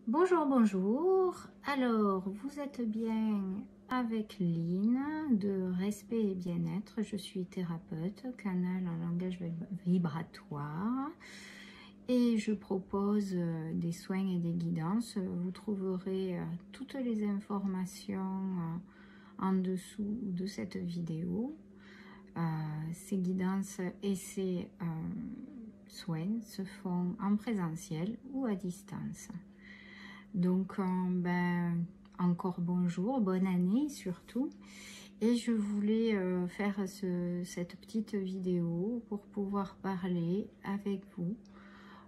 Bonjour, bonjour. Alors, vous êtes bien avec Lynn de Respect et Bien-être. Je suis thérapeute, canal en langage vibratoire et je propose des soins et des guidances. Vous trouverez toutes les informations en dessous de cette vidéo. Ces guidances et ces soins se font en présentiel ou à distance. Donc, encore bonjour, bonne année surtout. Et je voulais faire cette petite vidéo pour pouvoir parler avec vous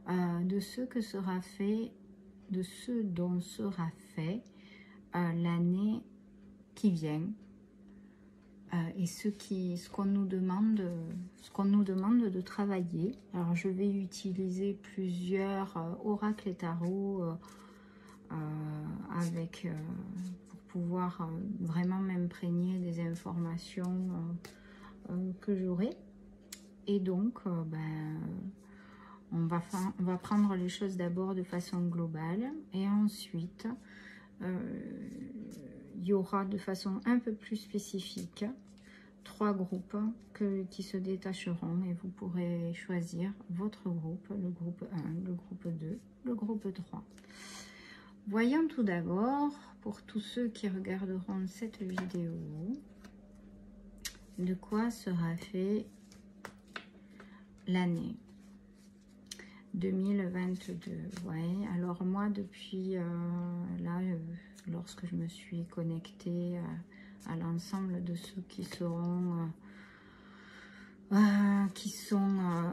de ce que sera fait, de ce dont sera fait l'année qui vient et ce qu'on nous demande de travailler. Alors, je vais utiliser plusieurs oracles et tarots pour pouvoir vraiment m'imprégner des informations que j'aurai. Et donc, on va prendre les choses d'abord de façon globale et ensuite, il y aura de façon un peu plus spécifique 3 groupes qui se détacheront et vous pourrez choisir votre groupe, le groupe 1, le groupe 2, le groupe 3. Voyons tout d'abord, pour tous ceux qui regarderont cette vidéo, de quoi sera fait l'année 2022. Ouais, alors moi, depuis lorsque je me suis connectée à l'ensemble de ceux qui seront...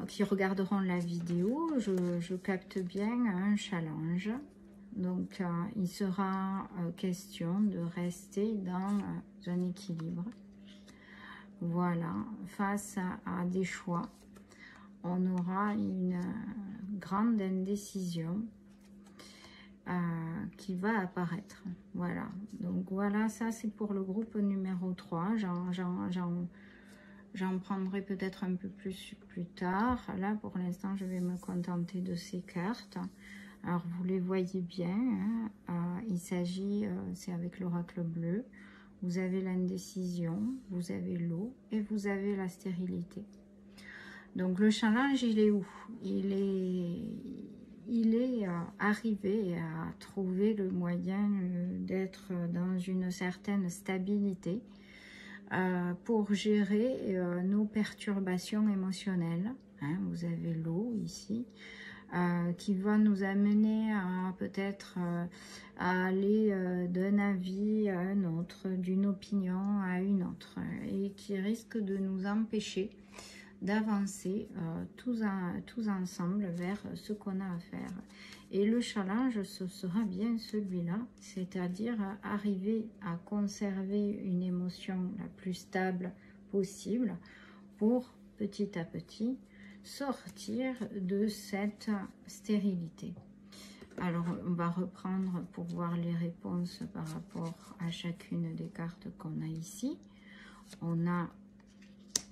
qui regarderont la vidéo, je capte bien un challenge. Donc, il sera question de rester dans un équilibre. Voilà, face à des choix, on aura une grande indécision qui va apparaître. Voilà, donc voilà, ça c'est pour le groupe numéro 3. J'en prendrai peut-être un peu plus tard. Là, pour l'instant, je vais me contenter de ces cartes. Alors, vous les voyez bien, hein, il s'agit, c'est avec l'oracle bleu, vous avez l'indécision, vous avez l'eau et vous avez la stérilité. Donc, le challenge, il est où? Il est arrivé à trouver le moyen d'être dans une certaine stabilité pour gérer nos perturbations émotionnelles. Hein, vous avez l'eau ici. Qui va nous amener à peut-être à aller d'un avis à un autre, d'une opinion à une autre, et qui risque de nous empêcher d'avancer tous ensemble vers ce qu'on a à faire. Et le challenge, ce sera bien celui-là, c'est-à-dire arriver à conserver une émotion la plus stable possible pour petit à petit sortir de cette stérilité. Alors, on va reprendre pour voir les réponses par rapport à chacune des cartes qu'on a ici. On a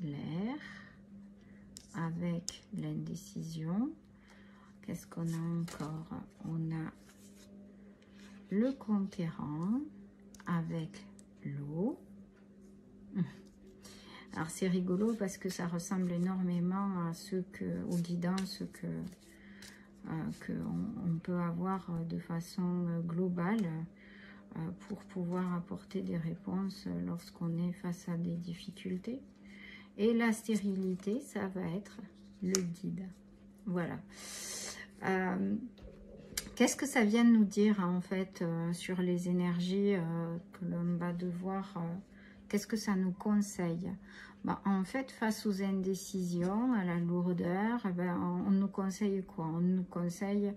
l'air avec l'indécision. Qu'est-ce qu'on a encore? On a le conquérant avec l'eau. Alors c'est rigolo parce que ça ressemble énormément à aux guidances qu'on peut avoir de façon globale pour pouvoir apporter des réponses lorsqu'on est face à des difficultés. Et la stérilité, ça va être le guide. Voilà. Qu'est-ce que ça vient de nous dire en fait sur les énergies que l'on va devoir... Qu'est-ce que ça nous conseille? En fait, face aux indécisions, à la lourdeur, on nous conseille quoi? On nous conseille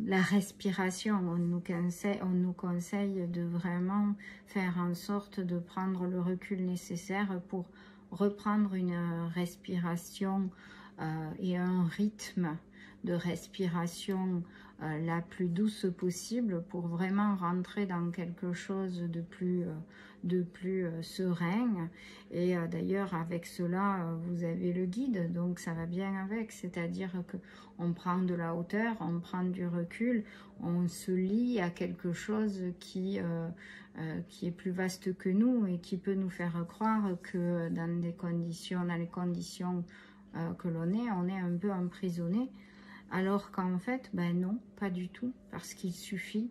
la respiration. On nous conseille de vraiment faire en sorte de prendre le recul nécessaire pour reprendre une respiration et un rythme de respiration la plus douce possible pour vraiment rentrer dans quelque chose de plus serein. Et d'ailleurs, avec cela, vous avez le guide, donc ça va bien avec, c'est-à-dire qu'on prend de la hauteur, on prend du recul, on se lie à quelque chose qui est plus vaste que nous et qui peut nous faire croire que dans les conditions que l'on est, on est un peu emprisonné, alors qu'en fait, ben non, pas du tout, parce qu'il suffit,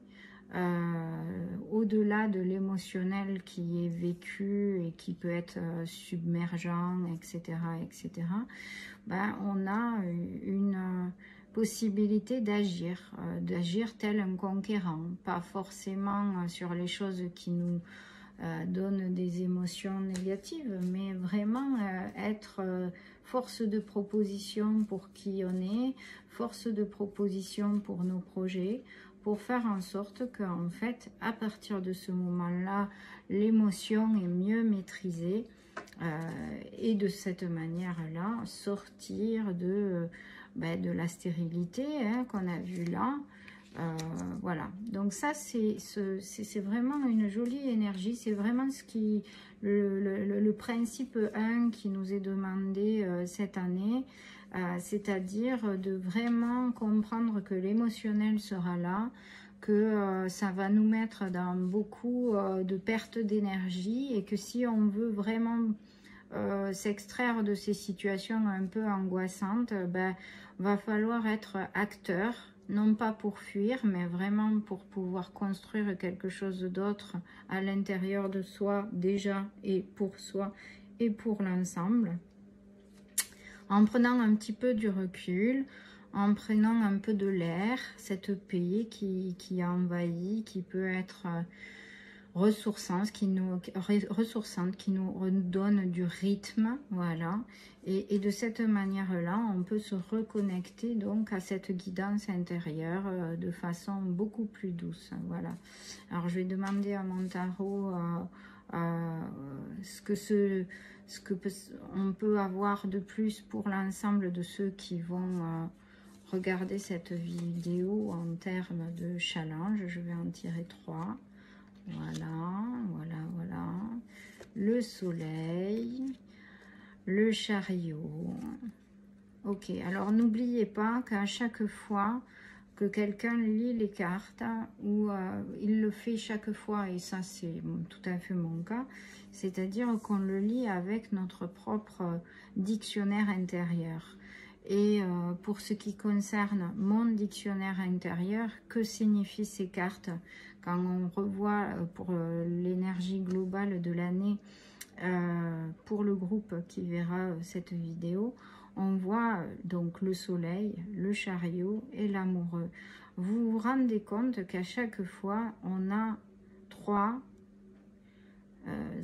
au-delà de l'émotionnel qui est vécu et qui peut être submergent, etc., ben, on a une possibilité d'agir tel un conquérant, pas forcément sur les choses qui nous donnent des émotions négatives, mais vraiment être force de proposition pour qui on est, force de proposition pour nos projets, pour faire en sorte qu'en fait, à partir de ce moment-là, l'émotion est mieux maîtrisée et de cette manière-là, sortir de la stérilité qu'on a vue là. Voilà, donc ça c'est vraiment une jolie énergie, c'est vraiment ce qui le principe 1 qui nous est demandé cette année, c'est-à-dire de vraiment comprendre que l'émotionnel sera là, que ça va nous mettre dans beaucoup de perte d'énergie et que si on veut vraiment s'extraire de ces situations un peu angoissantes, va falloir être acteur, non pas pour fuir, mais vraiment pour pouvoir construire quelque chose d'autre à l'intérieur de soi déjà, et pour soi et pour l'ensemble, en prenant un petit peu du recul, en prenant un peu de l'air, cette paix qui envahit, qui peut être ressourçante, qui nous donne du rythme, voilà. Et de cette manière-là, on peut se reconnecter donc à cette guidance intérieure de façon beaucoup plus douce, voilà. Alors je vais demander à mon tarot ce que on peut avoir de plus pour l'ensemble de ceux qui vont regarder cette vidéo en termes de challenge. Je vais en tirer 3. Voilà, voilà, voilà. Le soleil, le chariot. Ok, alors n'oubliez pas qu'à chaque fois que quelqu'un lit les cartes, ou il le fait chaque fois, et ça c'est tout à fait mon cas, c'est-à-dire qu'on le lit avec notre propre dictionnaire intérieur. Et pour ce qui concerne mon dictionnaire intérieur, que signifient ces cartes? Quand on revoit pour l'énergie globale de l'année, pour le groupe qui verra cette vidéo, on voit donc le soleil, le chariot et l'amoureux. Vous vous rendez compte qu'à chaque fois, on a 3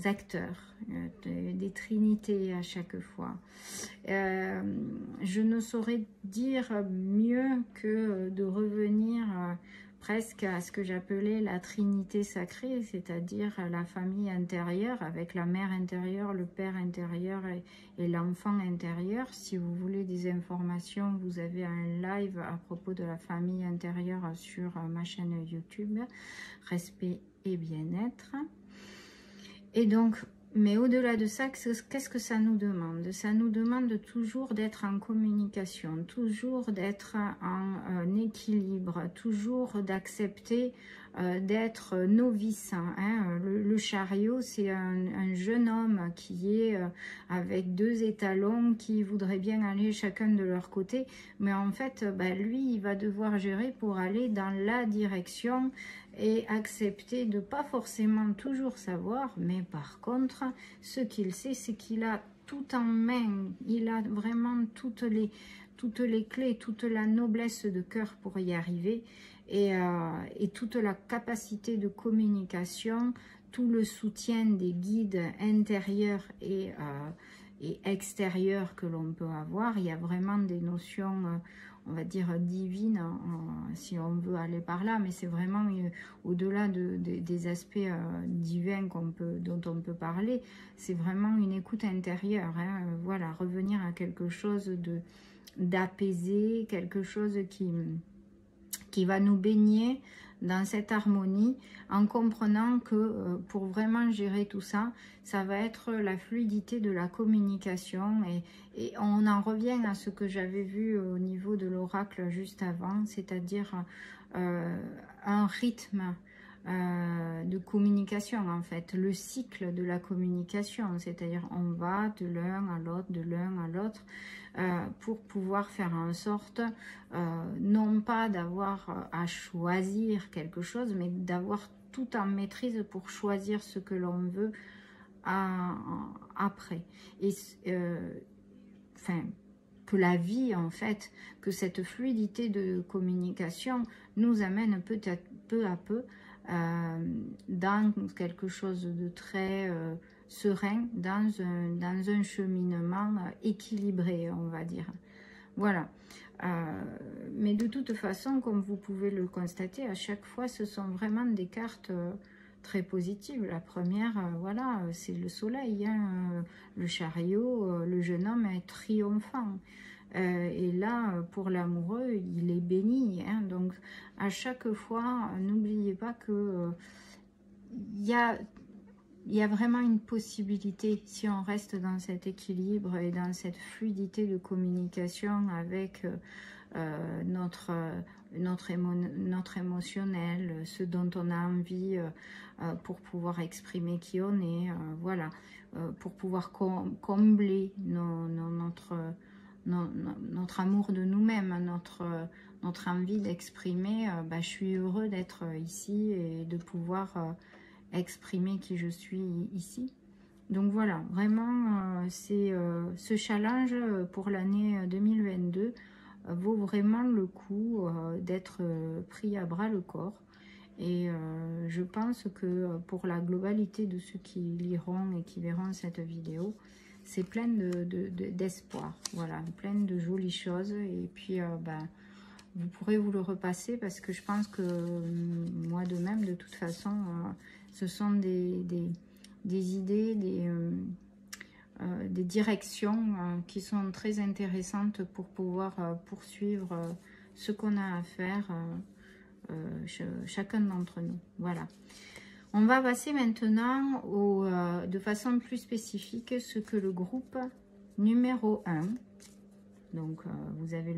acteurs, des trinités à chaque fois. Je ne saurais dire mieux que de revenir presque à ce que j'appelais la trinité sacrée, c'est-à-dire la famille intérieure avec la mère intérieure, le père intérieur et l'enfant intérieur. Si vous voulez des informations, vous avez un live à propos de la famille intérieure sur ma chaîne YouTube, Respect et Bien-être. Et donc, mais au-delà de ça, qu'est-ce que ça nous demande? Ça nous demande toujours d'être en communication, toujours d'être en équilibre, toujours d'accepter d'être novice. Le chariot, c'est un jeune homme qui est avec 2 étalons qui voudraient bien aller chacun de leur côté, mais en fait, lui, il va devoir gérer pour aller dans la direction et accepter de pas forcément toujours savoir, mais par contre, ce qu'il sait, c'est qu'il a tout en main, il a vraiment toutes les clés, toute la noblesse de cœur pour y arriver, et toute la capacité de communication, tout le soutien des guides intérieurs et extérieurs que l'on peut avoir. Il y a vraiment des notions on va dire divines, si on veut aller par là, mais c'est vraiment au-delà des aspects divins dont on peut parler. C'est vraiment une écoute intérieure, voilà, revenir à quelque chose d'apaiser, quelque chose qui va nous baigner dans cette harmonie, en comprenant que pour vraiment gérer tout ça, ça va être la fluidité de la communication, et on en revient à ce que j'avais vu au niveau de l'oracle juste avant, c'est-à-dire un rythme de communication, en fait, le cycle de la communication, c'est-à-dire on va de l'un à l'autre, de l'un à l'autre, pour pouvoir faire en sorte, non pas d'avoir à choisir quelque chose, mais d'avoir tout en maîtrise pour choisir ce que l'on veut après. Et enfin, que la vie, en fait, que cette fluidité de communication nous amène peu à peu dans quelque chose de très serein, dans un cheminement équilibré, on va dire. Voilà. Mais de toute façon, comme vous pouvez le constater, à chaque fois, ce sont vraiment des cartes très positives. La première, voilà, c'est le soleil, hein, le chariot, le jeune homme est triomphant. Et là, pour l'amoureux, il est béni. Hein, donc, à chaque fois, n'oubliez pas que il y a vraiment une possibilité, si on reste dans cet équilibre et dans cette fluidité de communication avec notre émotionnel, ce dont on a envie pour pouvoir exprimer qui on est, voilà, pour pouvoir combler notre amour de nous-mêmes, notre envie d'exprimer, je suis heureux d'être ici et de pouvoir exprimer qui je suis ici. Donc voilà, vraiment, ce challenge pour l'année 2022 vaut vraiment le coup d'être pris à bras le corps. Et je pense que pour la globalité de ceux qui liront et qui verront cette vidéo, c'est plein d'espoir, voilà, plein de jolies choses. Et puis, vous pourrez vous le repasser parce que je pense que moi de même, de toute façon, ce sont des idées, des directions qui sont très intéressantes pour pouvoir poursuivre ce qu'on a à faire, chacun d'entre nous. Voilà. On va passer maintenant de façon plus spécifique ce que le groupe numéro 1, donc vous avez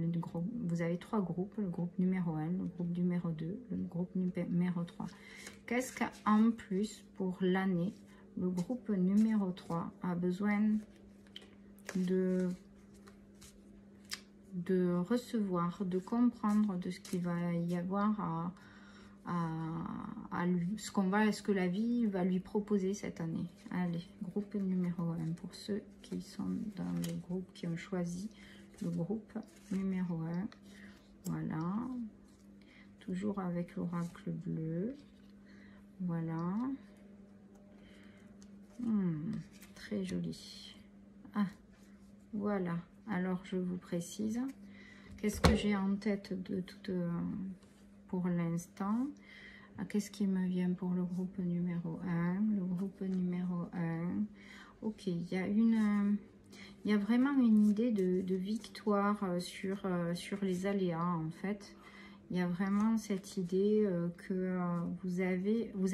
3 groupes, le groupe numéro 1, le groupe numéro 2, le groupe numéro 3. Qu'est-ce qu'en plus pour l'année, le groupe numéro 3 a besoin de recevoir, de comprendre de ce qu'il va y avoir à lui, ce que la vie va lui proposer cette année. Allez, groupe numéro 1 pour ceux qui sont dans le groupe, qui ont choisi le groupe numéro 1. Voilà, toujours avec l'oracle bleu. Voilà, très joli. Ah, voilà. Alors je vous précise, qu'est-ce que j'ai en tête pour l'instant? Qu'est-ce qui me vient pour le groupe numéro 1? Le groupe numéro 1, ok, il y a vraiment une idée de victoire sur les aléas, en fait. Il y a vraiment cette idée que vous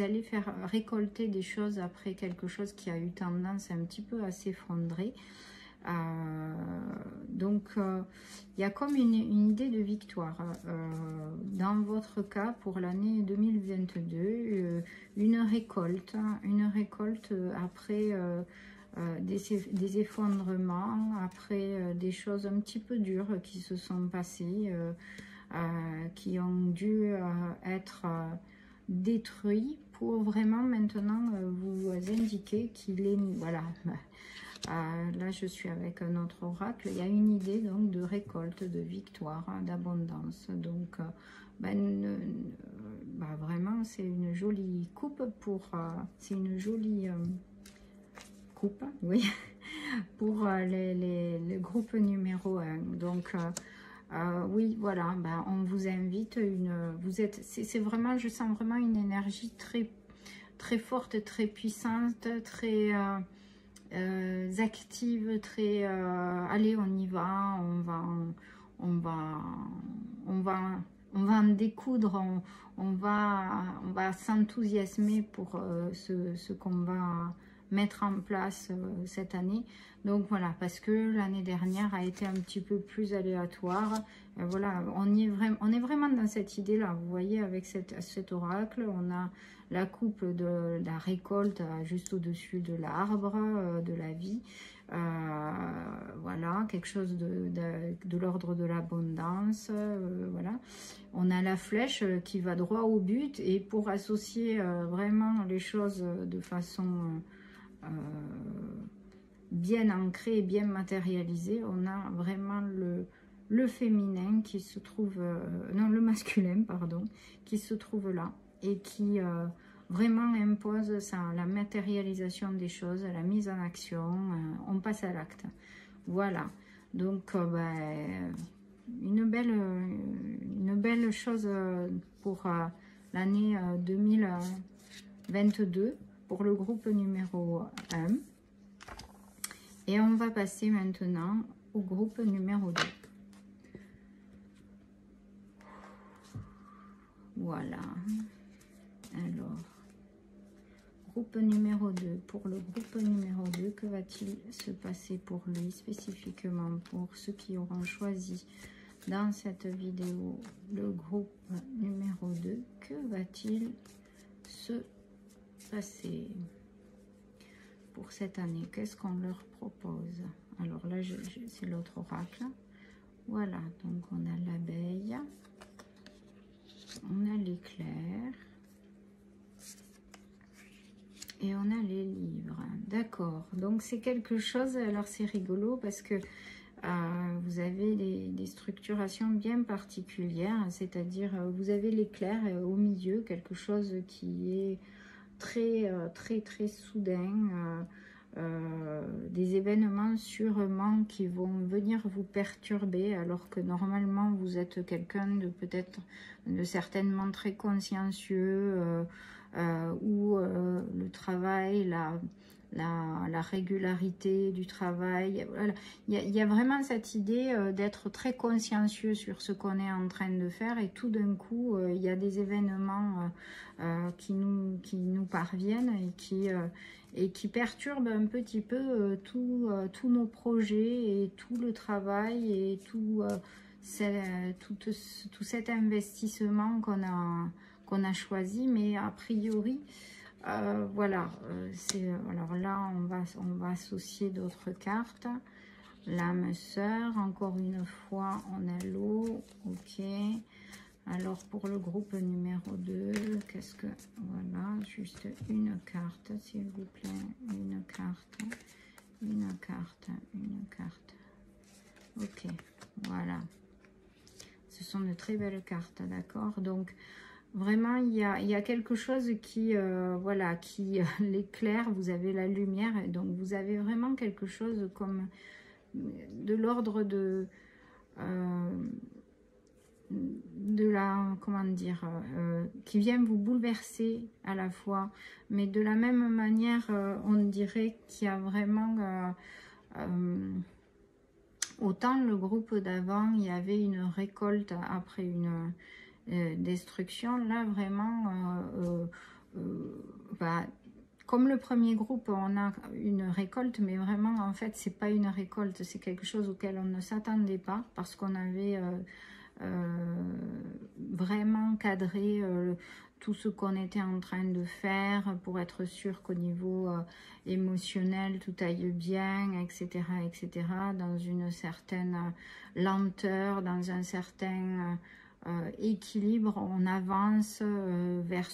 allez faire récolter des choses après quelque chose qui a eu tendance un petit peu à s'effondrer. Donc il y a comme une idée de victoire dans votre cas pour l'année 2022, une récolte après des effondrements, après des choses un petit peu dures qui se sont passées, qui ont dû être détruits pour vraiment maintenant vous indiquer qu'il est, voilà. Là, je suis avec un autre oracle. Il y a une idée donc de récolte, de victoire, d'abondance. Donc, vraiment, c'est une jolie coupe pour. C'est une jolie coupe, oui, pour le groupe numéro 1. Donc, oui, voilà. On vous invite. C'est vraiment, je sens vraiment une énergie très, très forte, très puissante, très active, très allez, on y va, on va, on va, on va en découdre, on va s'enthousiasmer pour ce qu'on va mettre en place cette année. Donc voilà, parce que l'année dernière a été un petit peu plus aléatoire. Voilà, on est vraiment dans cette idée-là. Vous voyez, avec cet oracle, on a la coupe de la récolte juste au-dessus de l'arbre, de la vie. Voilà, quelque chose de l'ordre de l'abondance. Voilà, on a la flèche qui va droit au but, et pour associer vraiment les choses de façon bien ancrée, bien matérialisée, on a vraiment le féminin qui se trouve, non, le masculin, pardon, qui se trouve là, et qui vraiment impose ça, la matérialisation des choses, la mise en action, on passe à l'acte. Voilà, donc une belle chose pour l'année 2022 pour le groupe numéro 1. Et on va passer maintenant au groupe numéro 2. Voilà. Alors, groupe numéro 2. Pour le groupe numéro 2, que va-t-il se passer pour lui spécifiquement, pour ceux qui auront choisi dans cette vidéo le groupe numéro 2? Que va-t-il se passer pour cette année? Qu'est-ce qu'on leur propose? Alors là, c'est l'autre oracle. Voilà, donc on a l'abeille, on a l'éclair et on a les livres. D'accord, donc c'est quelque chose, alors c'est rigolo parce que vous avez des structurations bien particulières, c'est-à-dire vous avez l'éclair au milieu, quelque chose qui est très soudain, des événements sûrement qui vont venir vous perturber, alors que normalement vous êtes quelqu'un de peut-être certainement très consciencieux, où le travail, la régularité du travail, voilà. Il y a vraiment cette idée d'être très consciencieux sur ce qu'on est en train de faire, et tout d'un coup il y a des événements qui nous parviennent et qui perturbent un petit peu tous nos projets et tout le travail et tout cet investissement qu'on a choisi. Mais a priori voilà, alors là on va associer d'autres cartes. L'âme sœur, encore une fois on a l'eau, ok. Alors pour le groupe numéro 2, qu'est-ce que... Voilà, juste une carte s'il vous plaît, une carte, une carte, une carte. Ok, voilà. Ce sont de très belles cartes, d'accord. Donc vraiment il y a quelque chose qui, voilà, qui l'éclair, vous avez la lumière, et donc vous avez vraiment quelque chose comme de l'ordre de la, comment dire, qui vient vous bouleverser à la fois, mais de la même manière, on dirait qu'il y a vraiment, autant le groupe d'avant, il y avait une récolte après une destruction, là vraiment, comme le premier groupe, on a une récolte, mais vraiment, en fait, c'est pas une récolte, c'est quelque chose auquel on ne s'attendait pas, parce qu'on avait vraiment cadré tout ce qu'on était en train de faire pour être sûr qu'au niveau émotionnel, tout aille bien, etc., etc., dans une certaine lenteur, dans un certain équilibre, on avance vers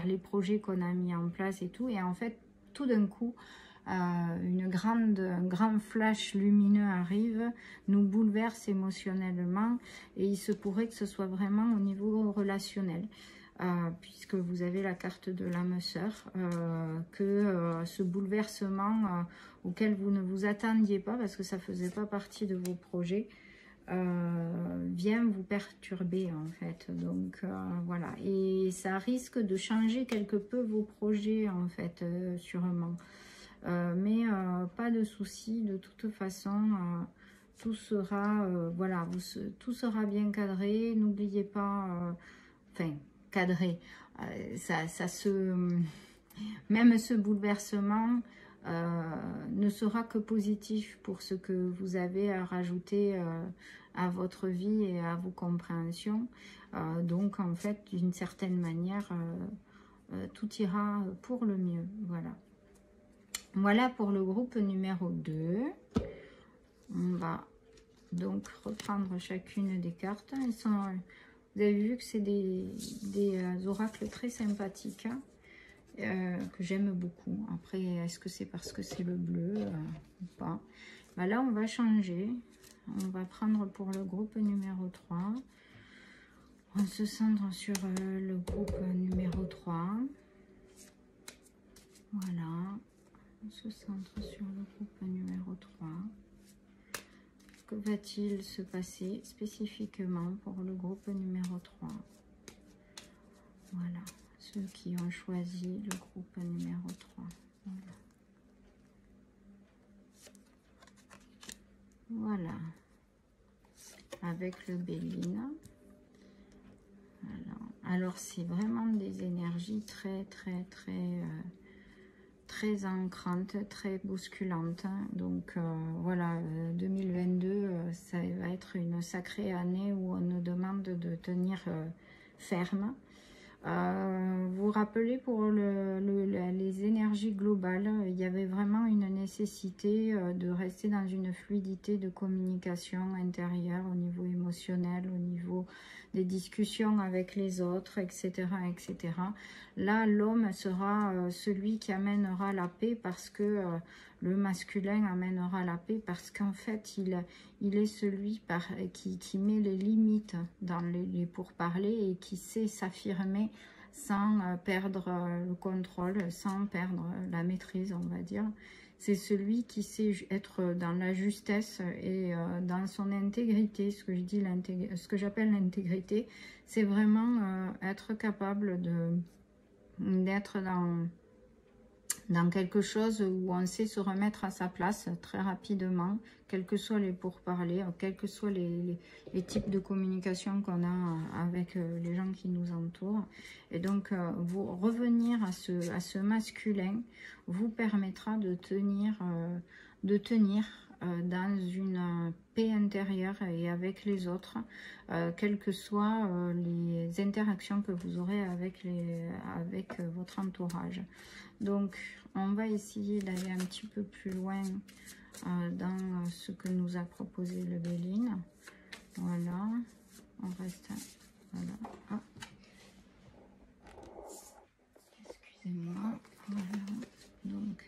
les projets qu'on a mis en place et tout. Et en fait, tout d'un coup, un grand flash lumineux arrive, nous bouleverse émotionnellement, et il se pourrait que ce soit vraiment au niveau relationnel. Puisque vous avez la carte de l'âme sœur, que ce bouleversement auquel vous ne vous attendiez pas, parce que ça ne faisait pas partie de vos projets, vient vous perturber en fait. Donc voilà, et ça risque de changer quelque peu vos projets en fait, sûrement. mais pas de souci, de toute façon, tout sera, voilà, tout sera bien cadré, n'oubliez pas, enfin, cadré, même ce bouleversement ne sera que positif pour ce que vous avez à rajouter à votre vie et à vos compréhensions. Donc, en fait, d'une certaine manière, tout ira pour le mieux. Voilà. Voilà pour le groupe numéro 2. On va donc reprendre chacune des cartes. Vous avez vu que c'est des oracles très sympathiques, hein, que j'aime beaucoup. Après, est-ce que c'est parce que c'est le bleu ou pas? Bah là, on va changer. On va prendre pour le groupe numéro 3. On se centre sur le groupe numéro 3. Voilà. On se centre sur le groupe numéro 3. Que va-t-il se passer spécifiquement pour le groupe numéro 3? Voilà. Ceux qui ont choisi le groupe numéro 3. Voilà. Voilà. Avec le Béline. Voilà. Alors, c'est vraiment des énergies très ancrantes, très bousculantes. Donc, voilà, 2022, ça va être une sacrée année où on nous demande de tenir ferme. Vous vous rappelez, pour les énergies globales, il y avait vraiment une nécessité de rester dans une fluidité de communication intérieure au niveau émotionnel, au niveau des discussions avec les autres, etc. etc. Là, l'homme sera celui qui amènera la paix, parce que le masculin amènera la paix, parce qu'en fait, il est celui qui met les limites dans les pourparlers et qui sait s'affirmer sans perdre le contrôle, sans perdre la maîtrise, on va dire. C'est celui qui sait être dans la justesse et dans son intégrité. Ce que j'appelle l'intégrité, c'est vraiment être capable d'être dans quelque chose où on sait se remettre à sa place très rapidement, quels que soient les pourparlers, quels que soient les types de communication qu'on a avec les gens qui nous entourent. Et donc, vous revenir à ce masculin vous permettra de tenir dans une paix intérieure et avec les autres, quelles que soient les interactions que vous aurez avec votre entourage. Donc, on va essayer d'aller un petit peu plus loin dans ce que nous a proposé le Béline. Voilà, on reste... Voilà. Ah. Excusez-moi. Voilà. Donc,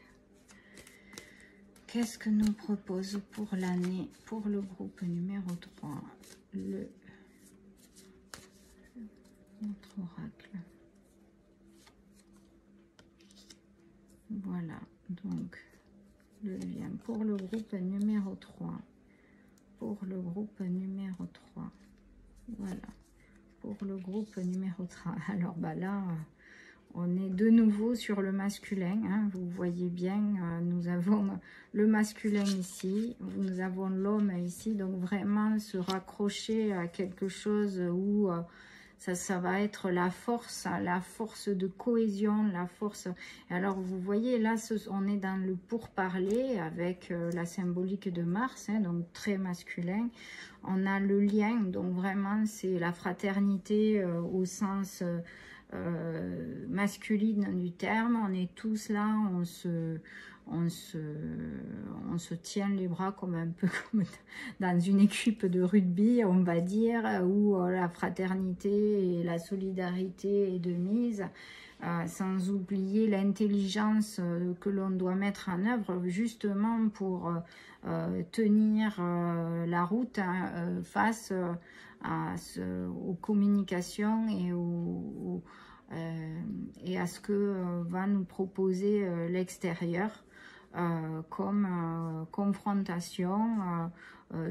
qu'est-ce que nous propose pour l'année, pour le groupe numéro 3, notre oracle? Voilà, donc le lien pour le groupe numéro 3. Pour le groupe numéro 3. Voilà, pour le groupe numéro 3. Alors, bah là, on est de nouveau sur le masculin. Hein, vous voyez bien, nous avons le masculin ici, nous avons l'homme ici. Donc, vraiment se raccrocher à quelque chose où... Ça va être la force de cohésion, la force. Alors, vous voyez, là, on est dans le pourparler avec la symbolique de Mars, hein, donc très masculin. On a le lien, donc vraiment, c'est la fraternité au sens masculine du terme. On est tous là, on se tient les bras comme un peu comme dans une équipe de rugby, on va dire, où la fraternité et la solidarité est de mise, sans oublier l'intelligence que l'on doit mettre en œuvre justement pour tenir la route, hein, face aux communications et à ce que va nous proposer l'extérieur. Comme confrontation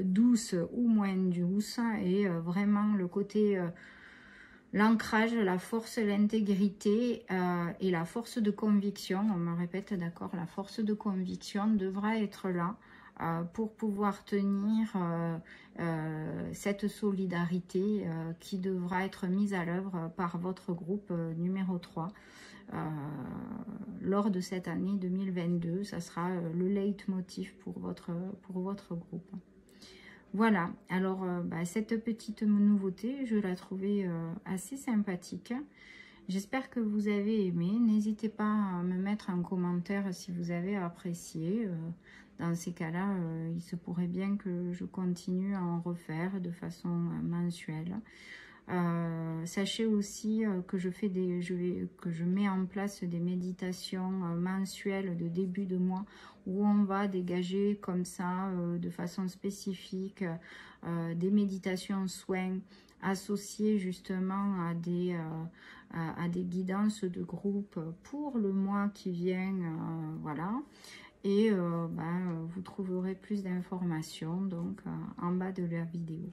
douce ou moins douce, et vraiment le côté l'ancrage, la force, l'intégrité et la force de conviction, on me répète, d'accord, la force de conviction devra être là pour pouvoir tenir cette solidarité qui devra être mise à l'œuvre par votre groupe numéro 3 lors de cette année 2022. Ça sera le leitmotiv pour votre groupe. Voilà, alors cette petite nouveauté, je la trouvais assez sympathique. J'espère que vous avez aimé. N'hésitez pas à me mettre un commentaire si vous avez apprécié. Dans ces cas-là, il se pourrait bien que je continue à en refaire de façon mensuelle. Sachez aussi que je mets en place des méditations mensuelles de début de mois où on va dégager comme ça de façon spécifique des méditations soins associées justement à des guidances de groupe pour le mois qui vient, voilà. Et vous trouverez plus d'informations donc en bas de la vidéo.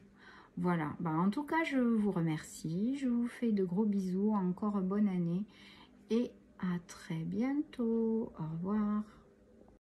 Voilà, en tout cas, je vous remercie. Je vous fais de gros bisous. Encore bonne année et à très bientôt. Au revoir.